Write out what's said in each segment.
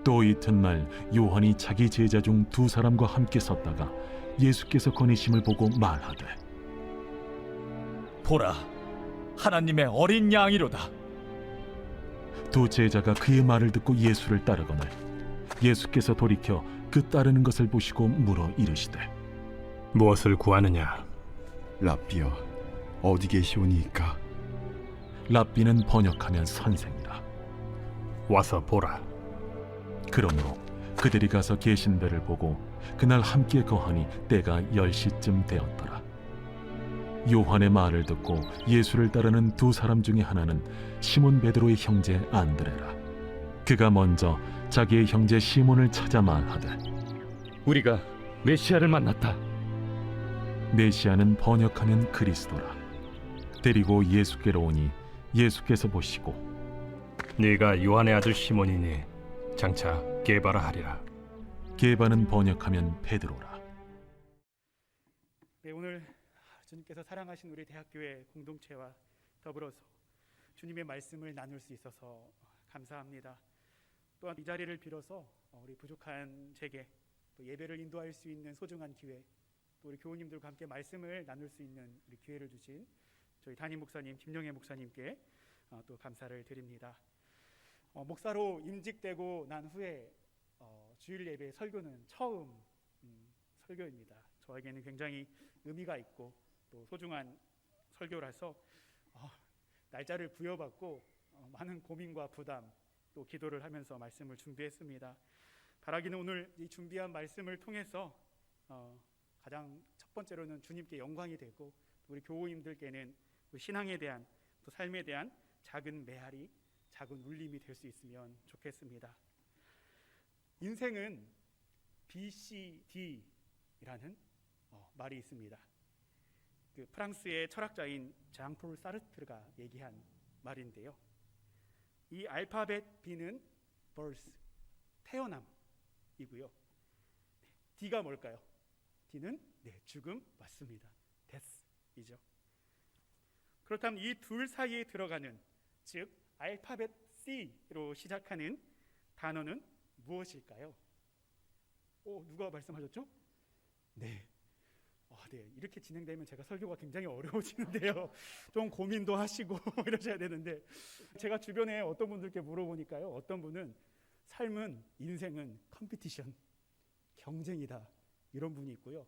또 이튿날 요한이 자기 제자 중 두 사람과 함께 섰다가 예수께서 거니심을 보고 말하되, 보라, 하나님의 어린 양이로다. 두 제자가 그의 말을 듣고 예수를 따르거늘 예수께서 돌이켜 그 따르는 것을 보시고 물어 이르시되, 무엇을 구하느냐? 랍비여, 어디 계시오니이까? 랍비는 번역하면 선생이라. 와서 보라. 그러므로 그들이 가서 계신 데를 보고 그날 함께 거하니 때가 10시쯤 되었더라. 요한의 말을 듣고 예수를 따르는 두 사람 중에 하나는 시몬 베드로의 형제 안드레라. 그가 먼저 자기의 형제 시몬을 찾아 말하되, 우리가 메시아를 만났다. 메시아는 번역하면 그리스도라. 데리고 예수께로 오니 예수께서 보시고, 네가 요한의 아들 시몬이니 장차 게바라 하리라. 게바는 번역하면 베드로라. 네, 오늘 주님께서 사랑하신 우리 대학교의 공동체와 더불어서 주님의 말씀을 나눌 수 있어서 감사합니다. 또한 이 자리를 빌어서 우리 부족한 제게 또 예배를 인도할 수 있는 소중한 기회, 또 우리 교우님들과 함께 말씀을 나눌 수 있는 우리 기회를 주신 저희 담임 목사님 김영애 목사님께 또 감사를 드립니다. 목사로 임직되고 난 후에 주일 예배 설교는 처음 설교입니다. 저에게는 굉장히 의미가 있고 또 소중한 설교라서 날짜를 부여받고 많은 고민과 부담 또 기도를 하면서 말씀을 준비했습니다. 바라기는 오늘 이 준비한 말씀을 통해서 가장 첫 번째로는 주님께 영광이 되고 우리 교우님들께는 우리 신앙에 대한 또 삶에 대한 작은 메아리, 작은 울림이 될 수 있으면 좋겠습니다. 인생은 BCD라는 말이 있습니다. 그 프랑스의 철학자인 장폴 사르트르가 얘기한 말인데요. 이 알파벳 B는 birth, 태어남이고요. D가 뭘까요? D는 죽음 맞습니다. death이죠. 그렇다면 이 둘 사이에 들어가는, 즉 알파벳 C로 시작하는 단어는 무엇일까요? 누가 말씀하셨죠? 네. 이렇게 진행되면 제가 설교가 굉장히 어려워지는데요. 좀 고민도 하시고 이러셔야 되는데, 제가 주변에 어떤 분들께 물어보니까요, 어떤 분은 삶은, 인생은 컴피티션, 경쟁이다, 이런 분이 있고요.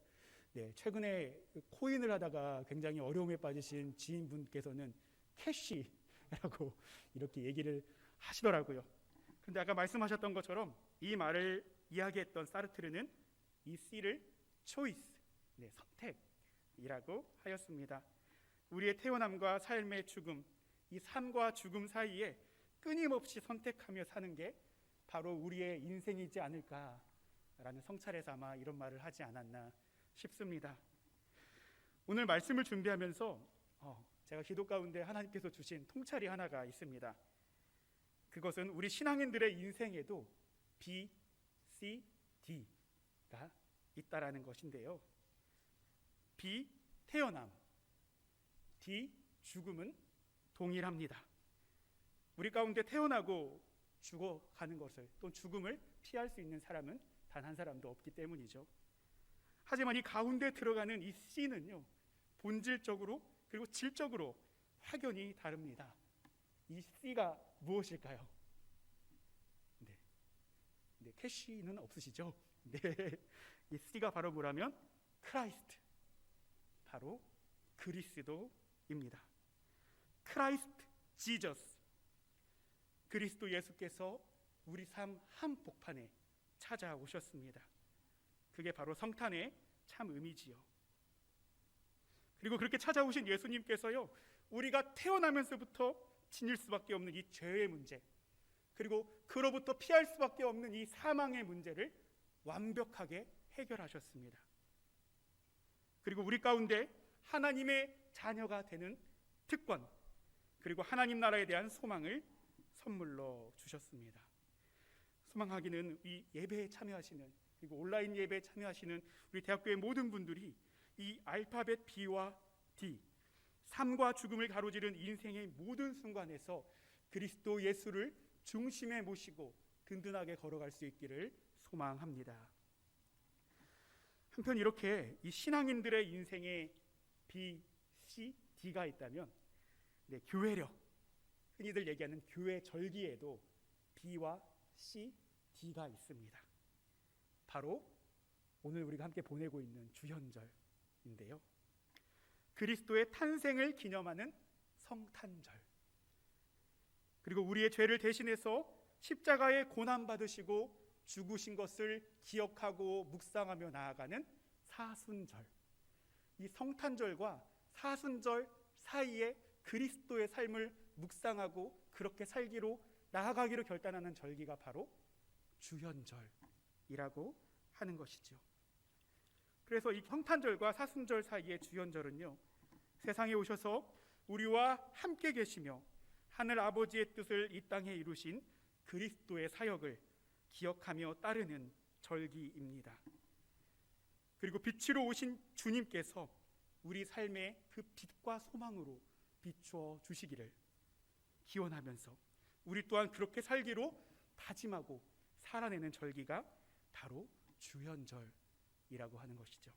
최근에 코인을 하다가 굉장히 어려움에 빠지신 지인분께서는 캐시라고 이렇게 얘기를 하시더라고요. 그런데 아까 말씀하셨던 것처럼 이 말을 이야기했던 사르트르는 이 C를 choice, 선택이라고 하였습니다. 우리의 태어남과 삶의 죽음, 이 삶과 죽음 사이에 끊임없이 선택하며 사는 게 바로 우리의 인생이지 않을까라는 성찰에서 아마 이런 말을 하지 않았나 싶습니다. 오늘 말씀을 준비하면서 제가 기도 가운데 하나님께서 주신 통찰이 하나가 있습니다. 그것은 우리 신앙인들의 인생에도 B, C, D가 있다라는 것인데요. B, 태어남, D, 죽음은 동일합니다. 우리 가운데 태어나고 죽어가는 것을, 또 죽음을 피할 수 있는 사람은 단 한 사람도 없기 때문이죠. 하지만 이 가운데 들어가는 이 C는요, 본질적으로 그리고 질적으로 확연히 다릅니다. 이 C가 무엇일까요? 캐시는 없으시죠? 이 C가 바로 뭐라면 크라이스트, 바로 그리스도입니다. 크라이스트 지저스, 그리스도 예수께서 우리 삶 한복판에 찾아오셨습니다. 그게 바로 성탄의 참 의미지요. 그리고 그렇게 찾아오신 예수님께서요, 우리가 태어나면서부터 지닐 수밖에 없는 이 죄의 문제, 그리고 그로부터 피할 수밖에 없는 이 사망의 문제를 완벽하게 해결하셨습니다. 그리고 우리 가운데 하나님의 자녀가 되는 특권, 그리고 하나님 나라에 대한 소망을 선물로 주셨습니다. 소망하기는 이 예배에 참여하시는, 그리고 온라인 예배에 참여하시는 우리 대학교의 모든 분들이 이 알파벳 B와 D, 삶과 죽음을 가로지른 인생의 모든 순간에서 그리스도 예수를 중심에 모시고 든든하게 걸어갈 수 있기를 소망합니다. 한편 이렇게 이 신앙인들의 인생에 B, C, D가 있다면 교회력, 흔히들 얘기하는 교회 절기에도 B와 C, D가 있습니다. 바로 오늘 우리가 함께 보내고 있는 주현절인데요. 그리스도의 탄생을 기념하는 성탄절, 그리고 우리의 죄를 대신해서 십자가에 고난받으시고 죽으신 것을 기억하고 묵상하며 나아가는 사순절, 이 성탄절과 사순절 사이에 그리스도의 삶을 묵상하고 그렇게 살기로 나아가기로 결단하는 절기가 바로 주현절이라고 하는 것이죠. 그래서 이 성탄절과 사순절 사이의 주현절은요, 세상에 오셔서 우리와 함께 계시며 하늘 아버지의 뜻을 이 땅에 이루신 그리스도의 사역을 기억하며 따르는 절기입니다. 그리고 빛으로 오신 주님께서 우리 삶의 그 빛과 소망으로 비추어 주시기를 기원하면서 우리 또한 그렇게 살기로 다짐하고 살아내는 절기가 바로 주현절이라고 하는 것이죠.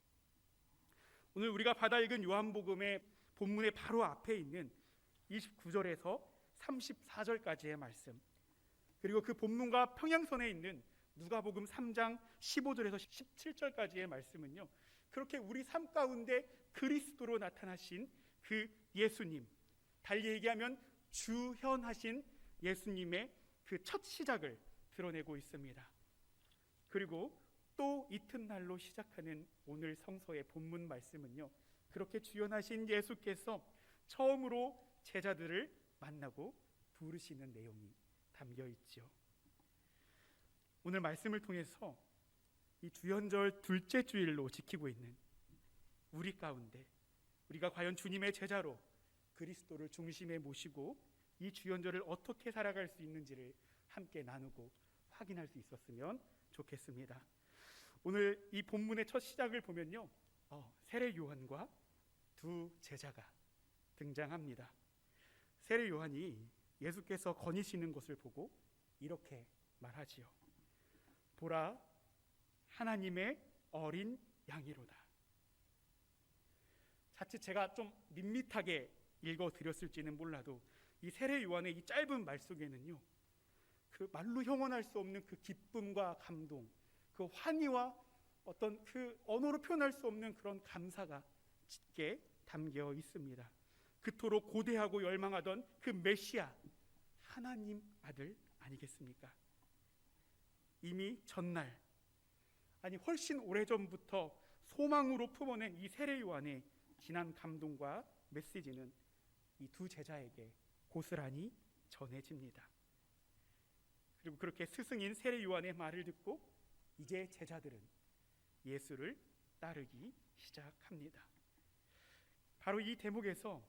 오늘 우리가 받아 읽은 요한복음의 본문의 바로 앞에 있는 29절에서 34절까지의 말씀, 그리고 그 본문과 평행선에 있는 누가복음 3장 15절에서 17절까지의 말씀은요, 그렇게 우리 삶 가운데 그리스도로 나타나신 그 예수님, 달리 얘기하면 주현하신 예수님의 그 첫 시작을 드러내고 있습니다. 그리고 또 이튿날로 시작하는 오늘 성서의 본문 말씀은요, 그렇게 주현하신 예수께서 처음으로 제자들을 만나고 부르시는 내용이 담겨 있죠. 오늘 말씀을 통해서 이 주현절 둘째 주일로 지키고 있는 우리 가운데, 우리가 과연 주님의 제자로 그리스도를 중심에 모시고 이 주현절을 어떻게 살아갈 수 있는지를 함께 나누고 확인할 수 있었으면 좋겠습니다. 오늘 이 본문의 첫 시작을 보면요, 세례 요한과 두 제자가 등장합니다. 세례 요한이 예수께서 거니시는 것을 보고 이렇게 말하지요. 보라, 하나님의 어린 양이로다. 자칫 제가 좀 밋밋하게 읽어드렸을지는 몰라도 이 세례 요한의 이 짧은 말 속에는요, 그 말로 형언할 수 없는 그 기쁨과 감동, 그 환희와 어떤 그 언어로 표현할 수 없는 그런 감사가 짙게 담겨 있습니다. 그토록 고대하고 열망하던 그 메시아, 하나님 아들 아니겠습니까? 이미 전날, 아니 훨씬 오래전부터 소망으로 품어낸 이 세례 요한의 진한 감동과 메시지는 이 두 제자에게 고스란히 전해집니다. 그리고 그렇게 스승인 세례 요한의 말을 듣고 이제 제자들은 예수를 따르기 시작합니다. 바로 이 대목에서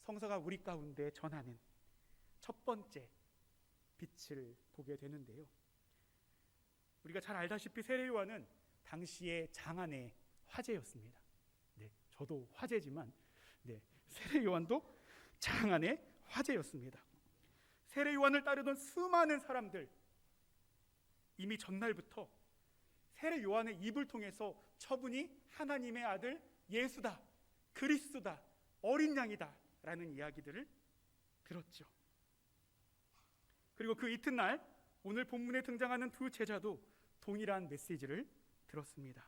성서가 우리 가운데 전하는 첫 번째 빛을 보게 되는데요, 우리가 잘 알다시피 세례 요한은 당시의 장안의 화제였습니다. 저도 화제지만 세례 요한도 장안의 화제였습니다. 세례 요한을 따르던 수많은 사람들, 이미 전날부터 세례 요한의 입을 통해서 저분이 하나님의 아들 예수다, 그리스도다, 어린 양이다 라는 이야기들을 들었죠. 그리고 그 이튿날 오늘 본문에 등장하는 두 제자도 동일한 메시지를 들었습니다.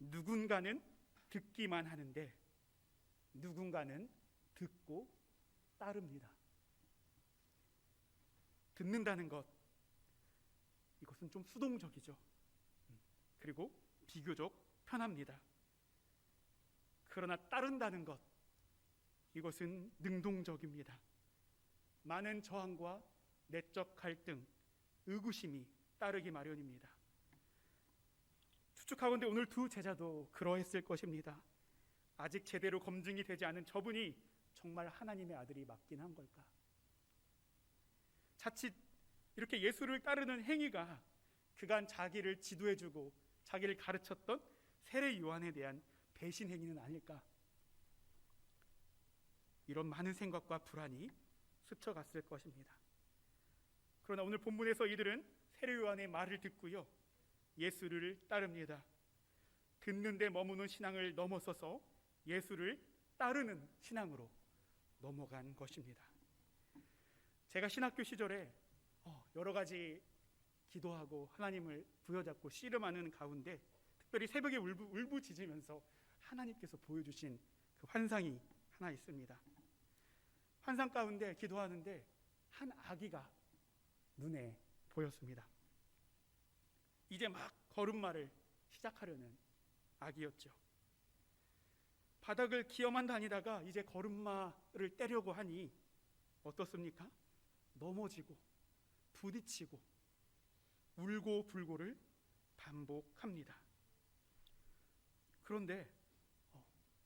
누군가는 듣기만 하는데 누군가는 듣고 따릅니다. 듣는다는 것, 이것은 좀 수동적이죠. 그리고 비교적 편합니다. 그러나 따른다는 것, 이것은 능동적입니다. 많은 저항과 내적 갈등, 의구심이 따르기 마련입니다. 추측하건대 오늘 두 제자도 그러했을 것입니다. 아직 제대로 검증이 되지 않은 저분이 정말 하나님의 아들이 맞긴 한 걸까? 자칫 이렇게 예수를 따르는 행위가 그간 자기를 지도해주고 자기를 가르쳤던 세례 요한에 대한 배신 행위는 아닐까? 이런 많은 생각과 불안이 스쳐갔을 것입니다. 그러나 오늘 본문에서 이들은 세례 요한의 말을 듣고요, 예수를 따릅니다. 듣는데 머무는 신앙을 넘어서서 예수를 따르는 신앙으로 넘어간 것입니다. 제가 신학교 시절에 여러 가지 기도하고 하나님을 부여잡고 씨름하는 가운데 특별히 새벽에 울부짖으면서 하나님께서 보여주신 그 환상이 하나 있습니다. 환상 가운데 기도하는데 한 아기가 눈에 보였습니다. 이제 막 걸음마를 시작하려는 아기였죠. 바닥을 기어만 다니다가 이제 걸음마를 떼려고 하니 어떻습니까? 넘어지고 부딪히고 울고 불고를 반복합니다. 그런데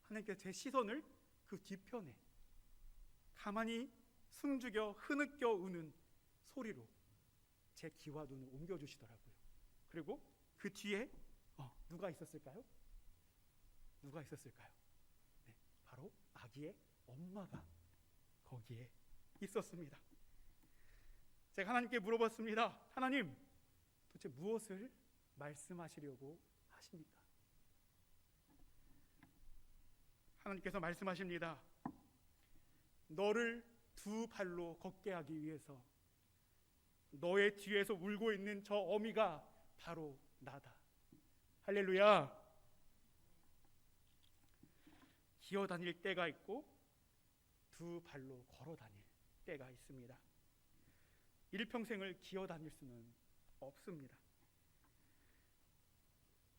하나님께서 제 시선을 그 뒤편에 가만히 숨죽여 흐느껴 우는 소리로 제 귀와 눈을 옮겨주시더라고요. 그리고 그 뒤에 누가 있었을까요? 누가 있었을까요? 네, 바로 아기의 엄마가 거기에 있었습니다. 제가 하나님께 물어봤습니다. 하나님, 도대체 무엇을 말씀하시려고 하십니까? 하나님께서 말씀하십니다. 너를 두 발로 걷게 하기 위해서 너의 뒤에서 울고 있는 저 어미가 바로 나다. 할렐루야. 기어 다닐 때가 있고 두 발로 걸어 다닐 때가 있습니다. 일평생을 기어 다닐 수는 없습니다.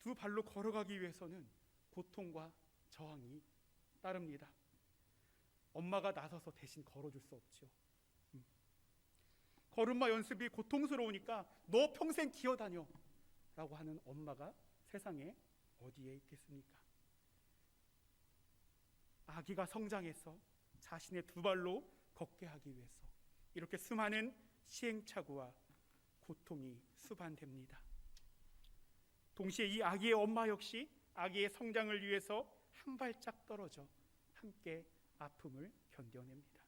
두 발로 걸어가기 위해서는 고통과 저항이 따릅니다. 엄마가 나서서 대신 걸어줄 수 없죠. 걸음마 연습이 고통스러우니까 너 평생 기어다녀 라고 하는 엄마가 세상에 어디에 있겠습니까? 아기가 성장해서 자신의 두 발로 걷게 하기 위해서 이렇게 수많은 시행착오와 고통이 수반됩니다. 동시에 이 아기의 엄마 역시 아기의 성장을 위해서 한 발짝 떨어져 함께 아픔을 견뎌냅니다.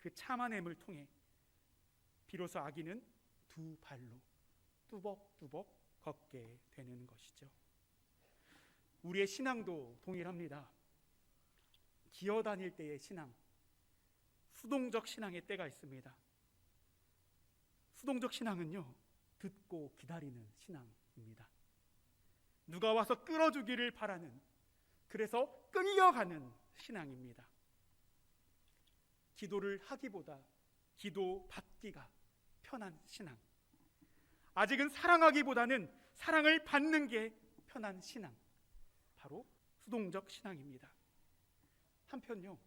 그 참아냄을 통해 비로소 아기는 두 발로 뚜벅뚜벅 걷게 되는 것이죠. 우리의 신앙도 동일합니다. 기어다닐 때의 신앙, 수동적 신앙의 때가 있습니다. 수동적 신앙은요, 듣고 기다리는 신앙입니다. 누가 와서 끌어주기를 바라는, 그래서 끌려가는 신앙입니다. 기도를 하기보다 기도 받기가 편한 신앙, 아직은 사랑하기보다는 사랑을 받는 게 편한 신앙, 바로 수동적 신앙입니다. 한편요,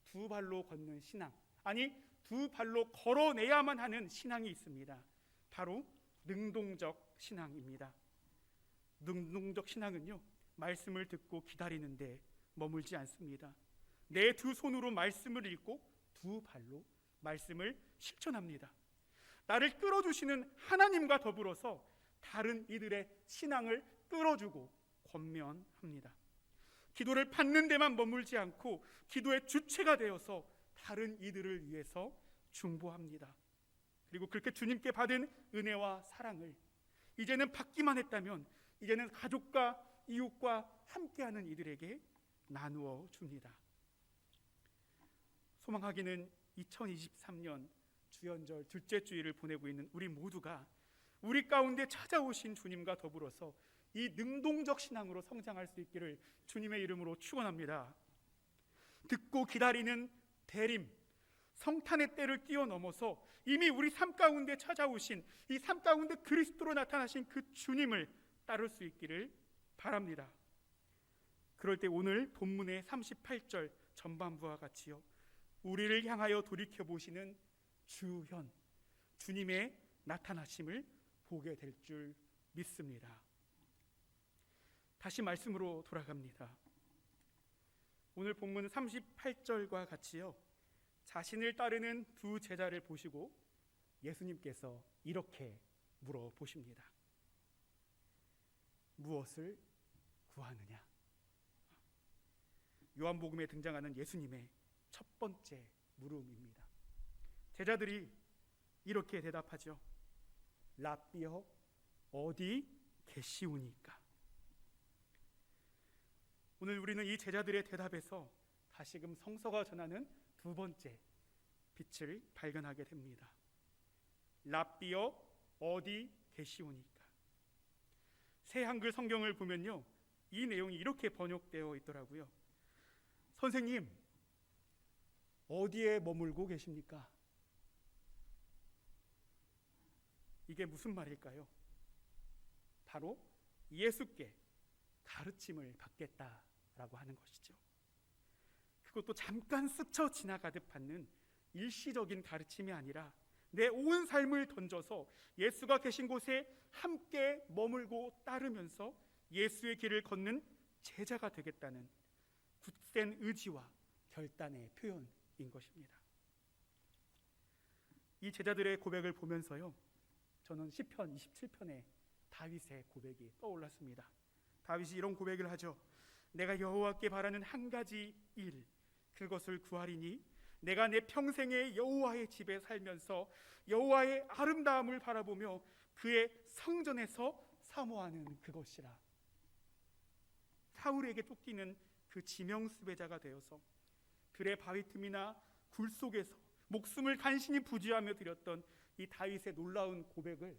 두 발로 걷는 신앙, 아니 두 발로 걸어내야만 하는 신앙이 있습니다. 바로 능동적 신앙입니다. 능동적 신앙은요, 말씀을 듣고 기다리는데 머물지 않습니다. 내 두 손으로 말씀을 읽고 두 발로 말씀을 실천합니다. 나를 끌어주시는 하나님과 더불어서 다른 이들의 신앙을 끌어주고 권면합니다. 기도를 받는 데만 머물지 않고 기도의 주체가 되어서 다른 이들을 위해서 중보합니다. 그리고 그렇게 주님께 받은 은혜와 사랑을 이제는 받기만 했다면 이제는 가족과 이웃과 함께하는 이들에게 나누어 줍니다. 소망하기는 2023년 주연절 둘째 주일을 보내고 있는 우리 모두가 우리 가운데 찾아오신 주님과 더불어서 이 능동적 신앙으로 성장할 수 있기를 주님의 이름으로 축원합니다. 듣고 기다리는 대림, 성탄의 때를 뛰어넘어서 이미 우리 삶 가운데 찾아오신, 이 삶 가운데 그리스도로 나타나신 그 주님을 따를 수 있기를 바랍니다. 그럴 때 오늘 본문의 38절 전반부와 같이요, 우리를 향하여 돌이켜보시는 주현, 주님의 나타나심을 보게 될 줄 믿습니다. 다시 말씀으로 돌아갑니다. 오늘 본문 38절과 같이요, 자신을 따르는 두 제자를 보시고 예수님께서 이렇게 물어보십니다. 무엇을 구하느냐? 요한복음에 등장하는 예수님의 첫 번째 물음입니다. 제자들이 이렇게 대답하죠. 라삐여 어디 계시오니까. 오늘 우리는 이 제자들의 대답에서 다시금 성서가 전하는 두 번째 빛을 발견하게 됩니다. 라삐여 어디 계시오니까. 새 한글 성경을 보면요, 이 내용이 이렇게 번역되어 있더라고요. 선생님, 어디에 머물고 계십니까? 이게 무슨 말일까요? 바로 예수께 가르침을 받겠다라고 하는 것이죠. 그것도 잠깐 스쳐 지나가듯 받는 일시적인 가르침이 아니라 내 온 삶을 던져서 예수가 계신 곳에 함께 머물고 따르면서 예수의 길을 걷는 제자가 되겠다는 굳센 의지와 결단의 표현인 것입니다. 이 제자들의 고백을 보면서요, 저는 시편 27편의 다윗의 고백이 떠올랐습니다. 다윗이 이런 고백을 하죠. 내가 여호와께 바라는 한 가지 일, 그것을 구하리니 내가 내 평생에 여호와의 집에 살면서 여호와의 아름다움을 바라보며 그의 성전에서 사모하는 그것이라. 사울에게 쫓기는 그 지명 수배자가 되어서 들의 바위 틈이나 굴 속에서 목숨을 간신히 부지하며 드렸던 이 다윗의 놀라운 고백을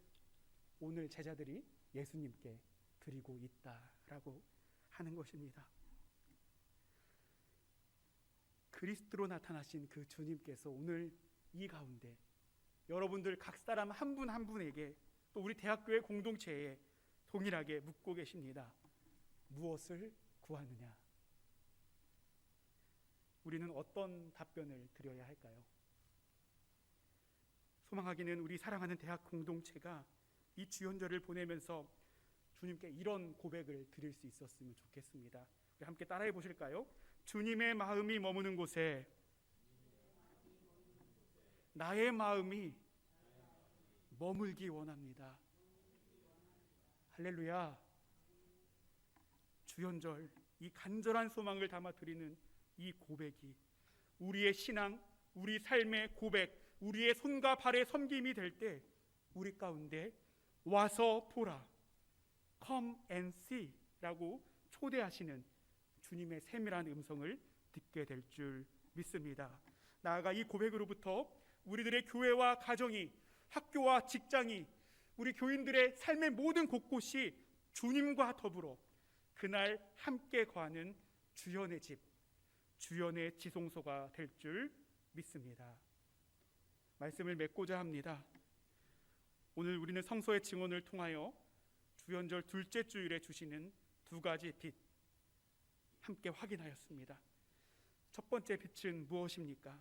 오늘 제자들이 예수님께 드리고 있다라고 하는 것입니다. 그리스도로 나타나신 그 주님께서 오늘 이 가운데 여러분들 각 사람 한 분 한 분에게 또 우리 대학교의 공동체에 동일하게 묻고 계십니다. 무엇을 구하느냐? 우리는 어떤 답변을 드려야 할까요? 소망하기는 우리 사랑하는 대학 공동체가 이 주연절을 보내면서 주님께 이런 고백을 드릴 수 있었으면 좋겠습니다. 우리 함께 따라해 보실까요? 주님의 마음이 머무는 곳에 나의 마음이 머물기 원합니다. 할렐루야. 주연절 이 간절한 소망을 담아 드리는 이 고백이 우리의 신앙, 우리 삶의 고백, 우리의 손과 발의 섬김이 될 때 우리 가운데 와서 보라, Come and see 라고 초대하시는 주님의 세밀한 음성을 듣게 될 줄 믿습니다. 나아가 이 고백으로부터 우리들의 교회와 가정이, 학교와 직장이, 우리 교인들의 삶의 모든 곳곳이 주님과 더불어 그날 함께 거하는 주연의 집, 주연의 지성소가 될 줄 믿습니다. 말씀을 맺고자 합니다. 오늘 우리는 성서의 증언을 통하여 주연절 둘째 주일에 주시는 두 가지 빛 함께 확인하였습니다. 첫 번째 빛은 무엇입니까?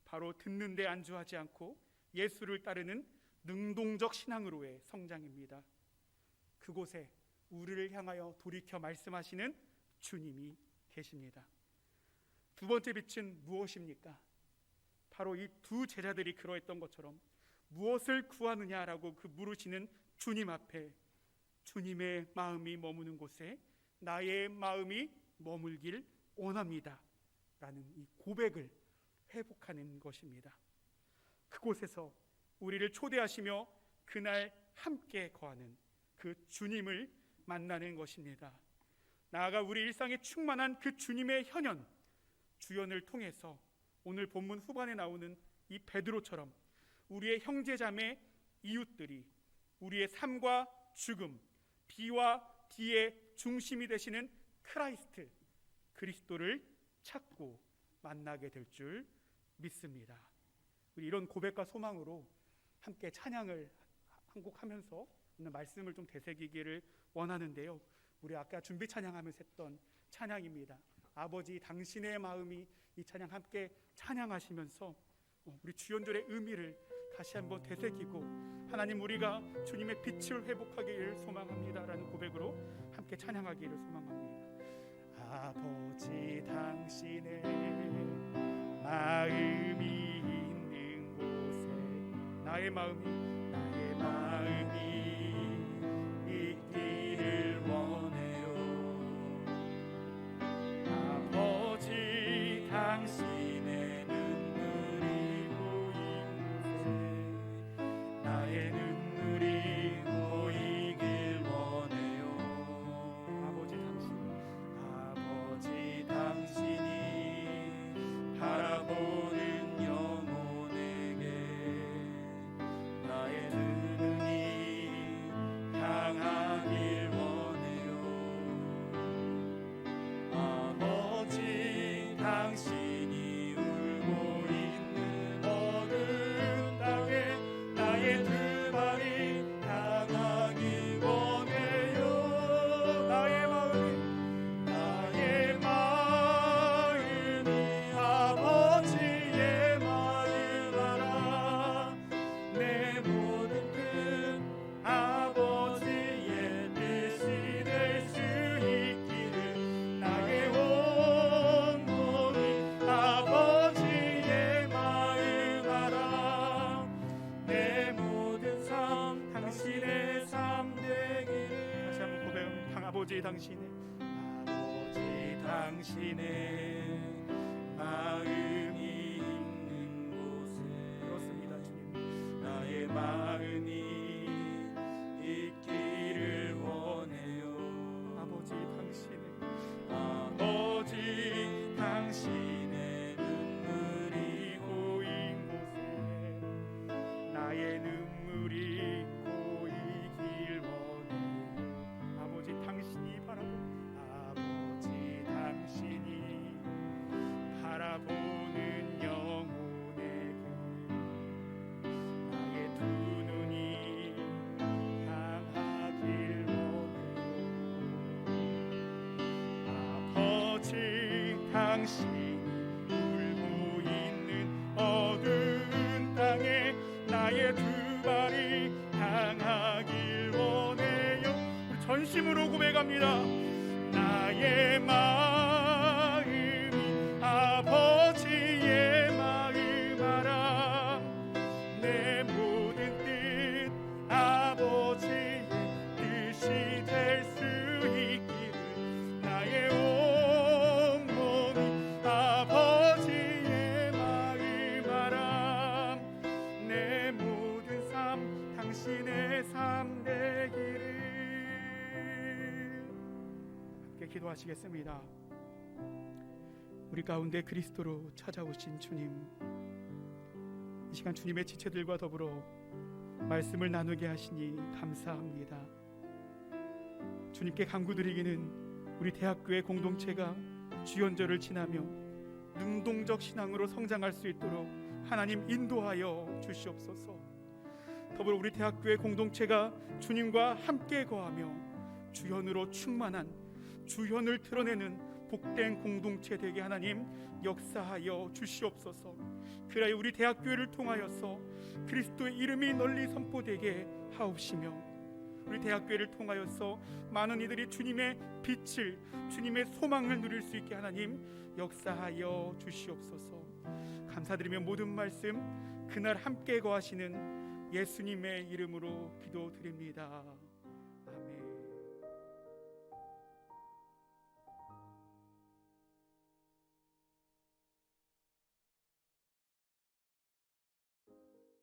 바로 듣는 데 안주하지 않고 예수를 따르는 능동적 신앙으로의 성장입니다. 그곳에 우리를 향하여 돌이켜 말씀하시는 주님이 계십니다. 두 번째 빛은 무엇입니까? 바로 이 두 제자들이 그러했던 것처럼 무엇을 구하느냐라고 그 물으시는 주님 앞에 주님의 마음이 머무는 곳에 나의 마음이 머물길 원합니다 라는 이 고백을 회복하는 것입니다. 그곳에서 우리를 초대하시며 그날 함께 거하는 그 주님을 만나는 것입니다. 나아가 우리 일상에 충만한 그 주님의 현현, 주연을 통해서 오늘 본문 후반에 나오는 이 베드로처럼 우리의 형제자매 이웃들이 우리의 삶과 죽음, B와 D의 중심이 되시는 크라이스트, 그리스도를 찾고 만나게 될 줄 믿습니다. 우리 이런 고백과 소망으로 함께 찬양을 한 곡 하면서 오늘 말씀을 좀 되새기기를 원하는데요. 우리 아까 준비 찬양하면서 했던 찬양입니다. 아버지 당신의 마음이, 이 찬양 함께 찬양하시면서 우리 주연절의 의미를 다시 한번 되새기고 하나님 우리가 주님의 빛을 회복하기를 소망합니다라는 고백으로 함께 찬양하기를 소망합니다. 아버지 당신의 마음이 있는 곳에 나의 마음이 있기를 원해요. 아버지 당신의 눈물이 보인 곳에 아버지 당신의 마음이 있는 곳에 그렇습니다 주님. 나의 마음이 있기를 원해요. 아버지 당신의 눈물이 고인 곳에 나의 눈물이 고이길 원해. 아버지 당신이 바라보는 영혼의 길, 나의 두 눈이 향하길 원해요. 아버지 당신이 울고 있는 어두운 땅에 나의 두 발이 향하길 원해요. 우리 전심으로 고백합니다. 나의 마음이 아버지의 마음 알아. 내 모든 뜻 아버지의 뜻이 될 수 있기를. 나의 온몸이 아버지의 마음 알아. 내 모든 삶 당신의 삶 되기를. 함께 기도하시겠습니다. 우리 가운데 그리스도로 찾아오신 주님, 이 시간 주님의 지체들과 더불어 말씀을 나누게 하시니 감사합니다. 주님께 간구드리기는 우리 대학교의 공동체가 주연절을 지나며 능동적 신앙으로 성장할 수 있도록 하나님 인도하여 주시옵소서. 더불어 우리 대학교의 공동체가 주님과 함께 거하며 주연으로 충만한, 주연을 드러내는 복된 공동체 되게 하나님 역사하여 주시옵소서. 그래야 우리 대학교회를 통하여서 그리스도의 이름이 널리 선포되게 하옵시며, 우리 대학교회를 통하여서 많은 이들이 주님의 빛을, 주님의 소망을 누릴 수 있게 하나님 역사하여 주시옵소서. 감사드리며 모든 말씀 그날 함께 거하시는 예수님의 이름으로 기도드립니다. 아멘.